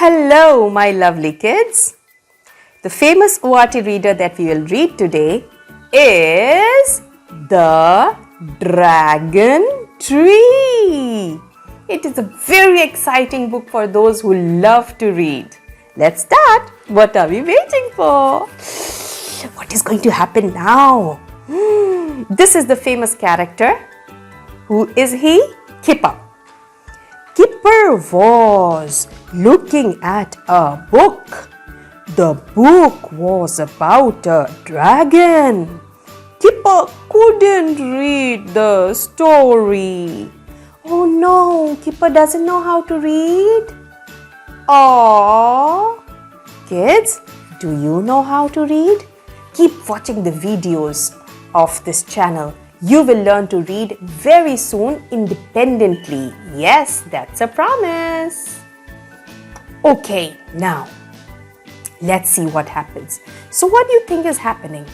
Hello, my lovely kids. The famous ORT reader that we will read today is The Dragon Tree. It is a very exciting book for those who love to read. Let's start. What are we waiting for? What is going to happen now? This is the famous character. Who is he? Kipper. Kipper was looking at a book. The book was about a dragon. Kipper couldn't read the story. Oh no, Kipper doesn't know how to read. Aww. Kids, do you know how to read? Keep watching the videos of this channel. You will learn to read very soon independently. Yes, that's a promise. Okay, now let's see what happens. So what do you think is happening?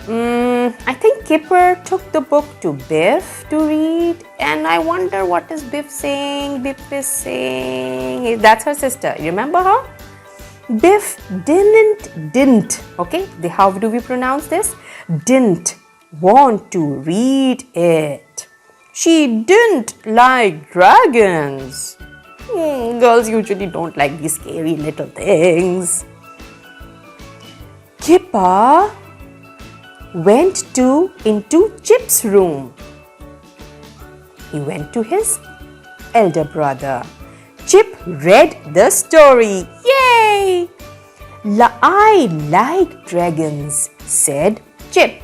I think Kipper took the book to Biff to read, and I wonder what is Biff saying. Biff is saying, that's her sister. Remember her? Biff didn't. Okay, how do we pronounce this? Didn't want to read it. She didn't like dragons. Girls usually don't like these scary little things. Kipper went into Chip's room. He went to his elder brother. Chip read the story. Yay! I like dragons, said Chip.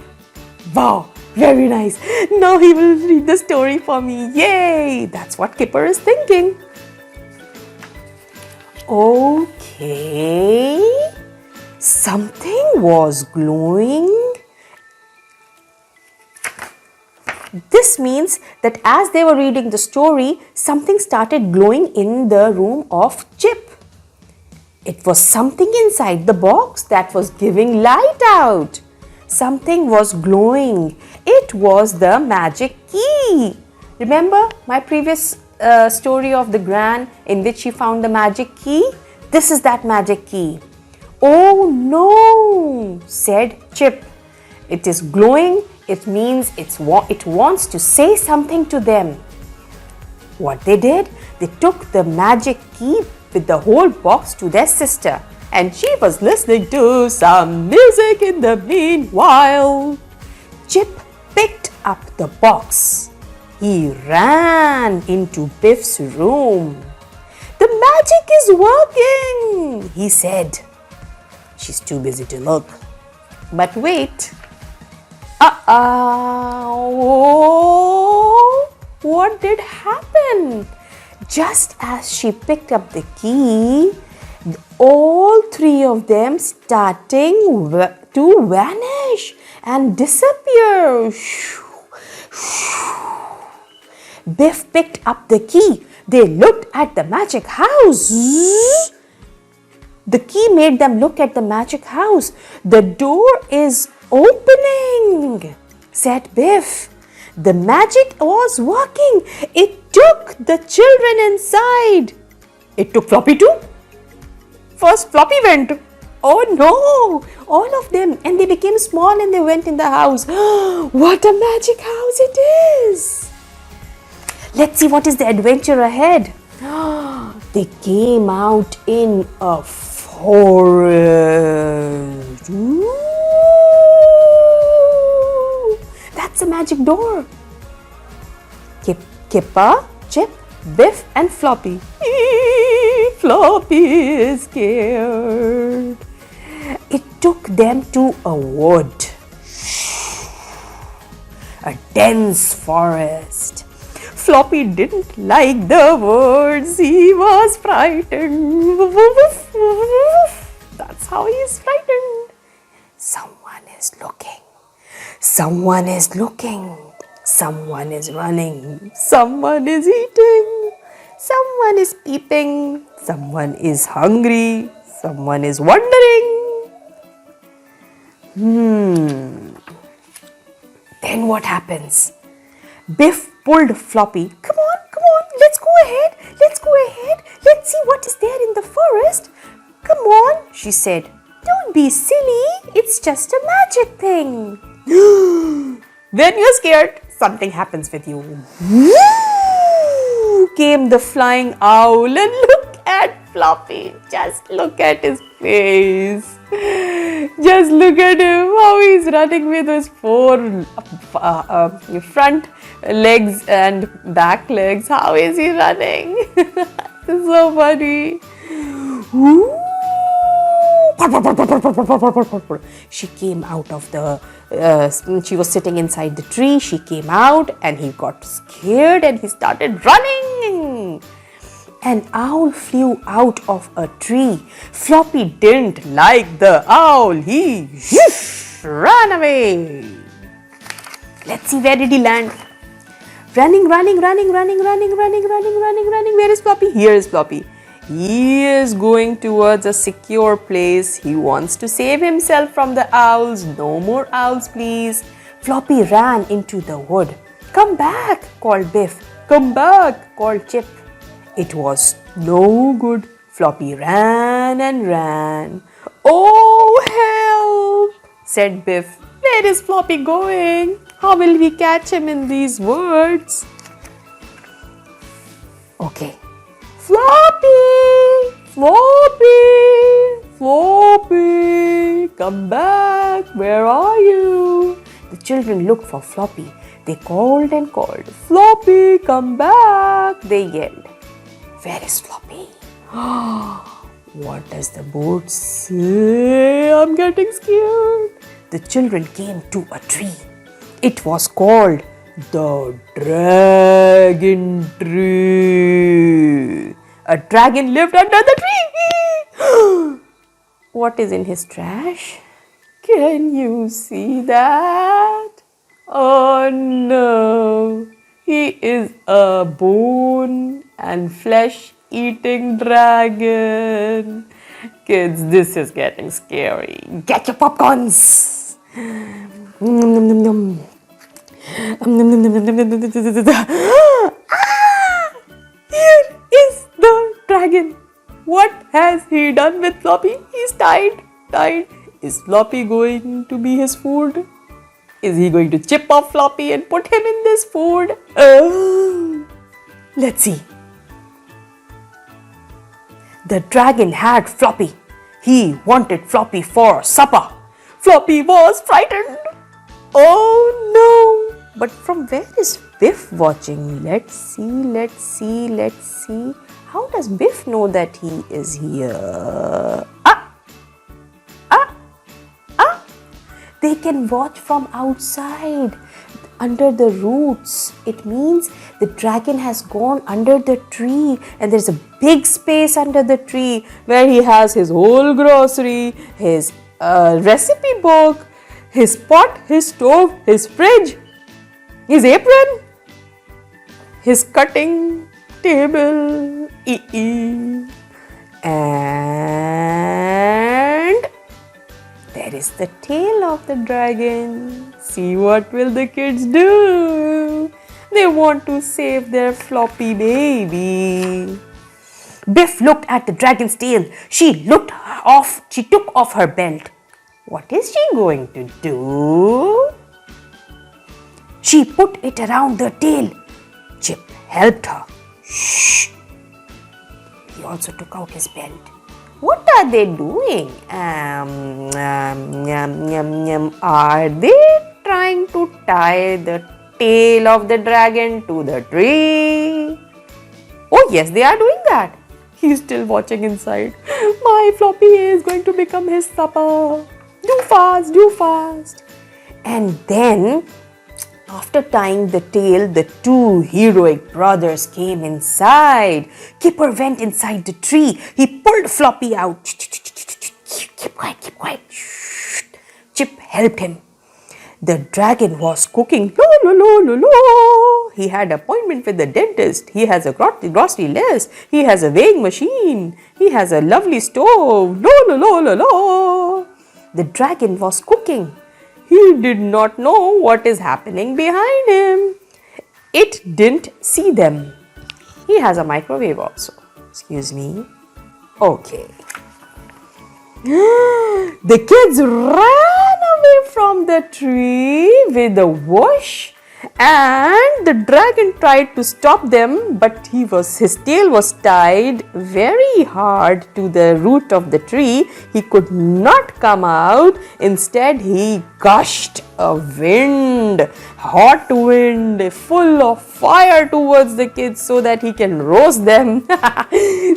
Wow, very nice. Now he will read the story for me. Yay! That's what Kipper is thinking. Okay. Something was glowing. This means that as they were reading the story, something started glowing in the room of Chip. It was something inside the box that was giving light out. Something was glowing. It was the magic key. Remember my previous story of the Gran in which she found the magic key? This is that magic key. Oh no, said Chip. It is glowing. It means it wants to say something to them. What they did? They took the magic key with the whole box to their sister, and she was listening to some music in the meanwhile. Chip picked up the box. He ran into Biff's room. The magic is working, he said. She's too busy to look. But wait. What did happen? Just as she picked up the key, all three of them starting to vanish and disappear. Biff picked up the key. They looked at the magic house. The key made them look at the magic house. The door is opening, said Biff. The magic was working. It took the children inside. It took Floppy too. First Floppy went. Oh no, all of them. And they became small and they went in the house. What a magic house it is. Let's see what is the adventure ahead. They came out in a forest. That's a magic door. Kipper, Chip, Biff and Floppy. Floppy is scared. It took them to a wood. A dense forest. Floppy didn't like the words. He was frightened. That's how he is frightened. Someone is looking. Someone is looking. Someone is running. Someone is eating. Someone is peeping. Someone is hungry. Someone is wondering. Then what happens? Biff pulled Floppy. Come on, let's go ahead. Let's go ahead. Let's see what is there in the forest. Come on, she said. Don't be silly. It's just a magic thing. Then you're scared. Something happens with you. Woo! Came the flying owl, and look at Floppy. Just look at his face. Just look at him, how he's running with his four front legs and back legs. How is he running? It's so funny. Ooh. She came out of the, she was sitting inside the tree. She came out and he got scared and he started running. An owl flew out of a tree. Floppy didn't like the owl. He ran away. Let's see, where did he land? Running. Where is Floppy? Here is Floppy. He is going towards a secure place. He wants to save himself from the owls. No more owls, please. Floppy ran into the wood. Come back, called Biff. Come back, called Chip. It was no good. Floppy ran and ran. Oh, help, said Biff. Where is Floppy going? How will we catch him in these woods? Okay. Floppy, come back. Where are you? The children looked for Floppy. They called and called. Floppy, come back, they yelled. Where is Floppy? What does the board say? I'm getting scared. The children came to a tree. It was called the dragon tree. A dragon lived under the tree. What is in his trash? Can you see that? Oh no, he is a bone and flesh eating dragon. Kids, this is getting scary. Get your popcorns. Here is the dragon. What has he done with Floppy? He's tied. Is Floppy going to be his food? Is he going to chip off Floppy and put him in this food? Let's see. The dragon had Floppy. He wanted Floppy for supper. Floppy was frightened. Oh no! But from where is Biff watching? Let's see. How does Biff know that he is here? They can watch from outside, under the roots. It means the dragon has gone under the tree and there's a big space under the tree where he has his whole grocery, his recipe book, his pot, his stove, his fridge, his apron, his cutting table, and there is the tail of the dragon. See, what will the kids do? They want to save their Floppy baby. Biff looked at the dragon's tail. She took off her belt. What is she going to do? She put it around the tail. Chip helped her. Shh. He also took out his belt. What are they doing? Are they trying to tie the tail of the dragon to the tree? Oh yes, they are doing that. He's still watching inside. My Floppy is going to become his supper. Do fast. And then, after tying the tail, the two heroic brothers came inside. Kipper went inside the tree. He pulled Floppy out. Keep quiet. Chip helped him. The dragon was cooking. He had an appointment with the dentist. He has a grocery list. He has a weighing machine. He has a lovely stove. The dragon was cooking. He did not know what is happening behind him. It didn't see them. He has a microwave also. Excuse me. Okay. The kids ran away from the tree with a whoosh, and the dragon tried to stop them, but his tail was tied very hard to the root of the tree. He could not come out. Instead, he gushed a wind, hot wind, full of fire towards the kids so that he can roast them.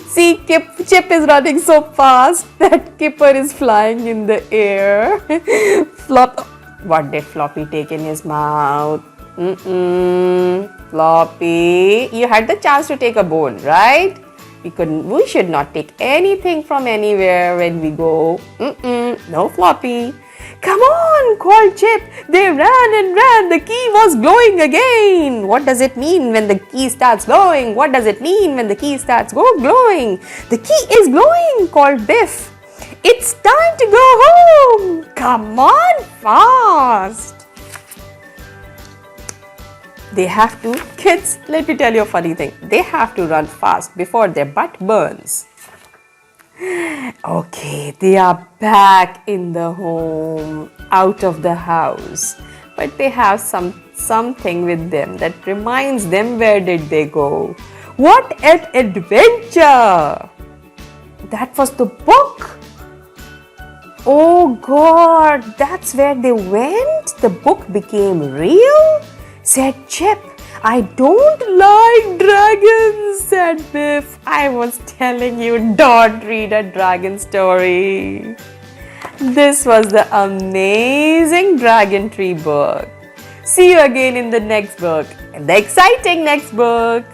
See, Chip is running so fast that Kipper is flying in the air. What did Floppy take in his mouth? Floppy, you had the chance to take a bone, right? We should not take anything from anywhere when we go. No, Floppy. Come on, called Chip. They ran and ran. The key was glowing again. What does it mean when the key starts glowing? What does it mean when the key starts glowing? The key is glowing, called Biff. It's time to go home. Come on, fast. They have to, kids, let me tell you a funny thing. They have to run fast before their butt burns. Okay, they are back in the home, out of the house. But they have something with them that reminds them where did they go. What an adventure! That was the book. Oh God, that's where they went? The book became real? Said Chip. I don't like dragons, said Biff. I was telling you, don't read a dragon story. This was the amazing Dragon Tree book. See you again in the next book, the exciting next book.